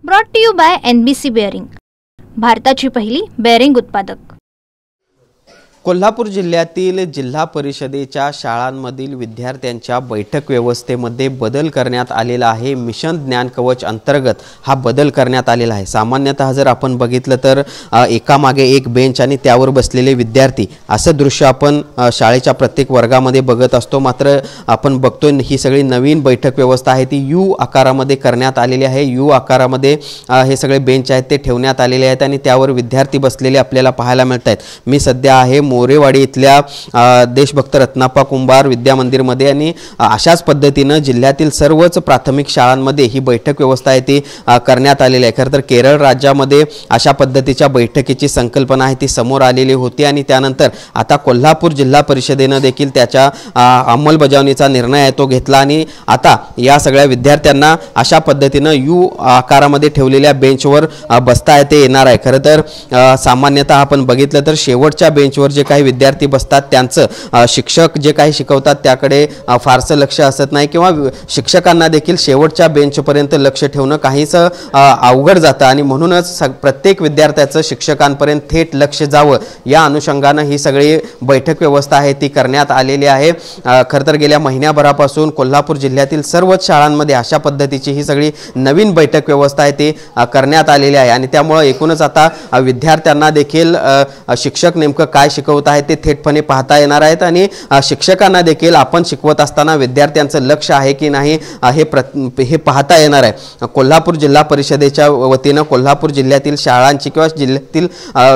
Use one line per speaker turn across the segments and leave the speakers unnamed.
Brought to you by NBC bearing, भारताची पहिली bearing उत्पादक।
कोल्हापूर जिल्ह्यातील जिल्हा परिषदेच्या शाळांमधील विद्यार्थ्यांच्या बैठक व्यवस्थेमध्ये बदल करण्यात आलेला आहे। मिशन ज्ञान कवच अंतर्गत हा बदल करण्यात आलेला आहे। सामान्यतः जर आपण बघितलं तर एकामागे एक बेंच आणि त्यावर बसलेले विद्यार्थी असं दृश्य आपण शाळेच्या प्रत्येक वर्गामध्ये बघत असतो। मात्र आपण बघतोय ही सगळी नवीन बैठक व्यवस्था आहे ती U आकारामध्ये करण्यात आलेली आहे। U आकारामध्ये हे सगळे बेंच आहेत ते ठेवण्यात आलेले आहेत आणि त्यावर विद्यार्थी बसलेले आपल्याला पाहायला मिळतात। मी सध्या आहे मोरेवाडी इथल्या देशभक्त रत्नाप्पा कुंभार विद्या मंदिरमध्ये आणि अशाच पद्धतीने जिल्ह्यातील सर्वच प्राथमिक शाळांमध्ये ही बैठक व्यवस्था आहे ती करण्यात आलेली आहे। खरं तर केरळ राज्यामध्ये अशा पद्धतीच्या बैठकीची संकल्पना आहे ती समोर आलेली होती आणि त्यानंतर आता कोल्हापूर जिल्हा परिषदेने देखील त्याच्या अंमलबजावणीचा निर्णय आहे तो घेतला आणि आता या सगळ्या विद्यार्थ्यांना अशा पद्धतीने U आकारामध्ये ठेवलेल्या बेंचवर बसता येणार आहे। खरं तर सामान्यतः आपण बघितलं तर शेवटच्या बेंचवर जे काही विद्यार्थी बसतात त्यांचं शिक्षक जे काही शिकवतात त्याकडे फारसं लक्ष असत नाही किंवा शिक्षकांना देखील शेवटच्या बेंचपर्यंत लक्ष ठेवणं काहीच अवघड जातं आणि म्हणूनच प्रत्येक विद्यार्थ्याचं शिक्षकांपर्यंत थेट लक्ष जावं या अनुषंगाने ही सगळी बैठक व्यवस्था आहे ती करण्यात आलेली आहे। खरं तर गेल्या महिन्याभरापासून कोल्हापूर जिल्ह्यातील सर्वच शाळांमध्ये अशा पद्धतीची ही सगळी नवीन बैठक व्यवस्था आहे ती करण्यात आलेली आहे आणि त्यामुळे एकूणच आता विद्यार्थ्यांना देखील शिक्षक नेमकं काय शिकवत आहे ते थेटपणे पाहता येणार आहेत आणि शिक्षकांना देखील आपण शिकवत असताना विद्यार्थ्यांचं लक्ष आहे की नाही हे पाहता येणार आहे। कोल्हापूर जिल्हा परिषदेच्या वतीने कोल्हापूर जिल्ह्यातील शाळांची किंवा जिल्ह्यातील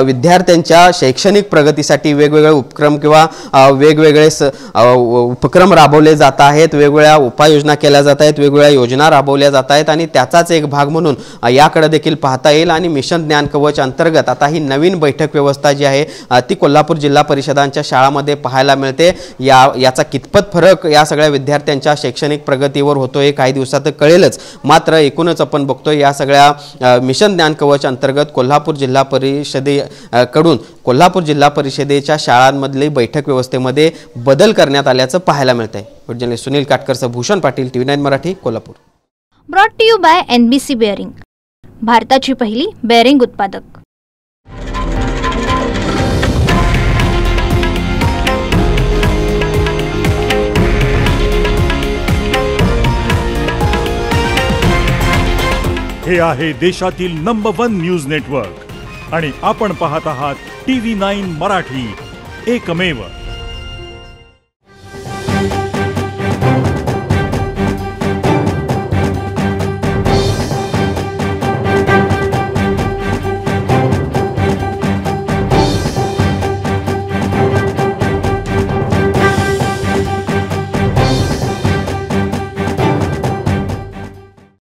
विद्यार्थ्यांच्या शैक्षणिक प्रगतीसाठी वेगवेगळे उपक्रम किंवा वेगवेगळे उपक्रम राबवले जात आहेत, वेगवेगळ्या उपाययोजना केल्या जात आहेत, वेगवेगळ्या योजना राबवल्या जात आहेत आणि त्याचाच एक भाग म्हणून याकडे देखील पाहता येईल आणि मिशन ज्ञान कवच अंतर्गत आता ही नवीन बैठक व्यवस्था जी आहे ती कोल्हापूर जिल्हा परिषदांच्या शाळांमध्ये पाहायला मिळते। याचा कितपत फरक या सगळ्या विद्यार्थ्यांच्या शैक्षणिक प्रगतीवर होतो हे काही दिवसात कळेलच। मात्र एकूणच आपण बघतोय या सगळ्या मिशन ज्ञान कवच अंतर्गत कोल्हापूर जिल्हा परिषदेकडून कोल्हापूर जिल्हा परिषदेच्या शाळांमधली बैठक व्यवस्थेमध्ये बदल करण्यात आल्याचं पाहायला मिळतंय। जर्नलिस्ट सुनील काटकरसह Bhushan Patil, TV9 Marathi, Kolhapur.
Brought to you by NBC bearing, भारताची पहिली बेअरिंग उत्पादक।
हे आहे देशातील नंबर 1 न्यूज नेटवर्क आणि आपण पाहत आहात TV9 मराठी, एकमेव।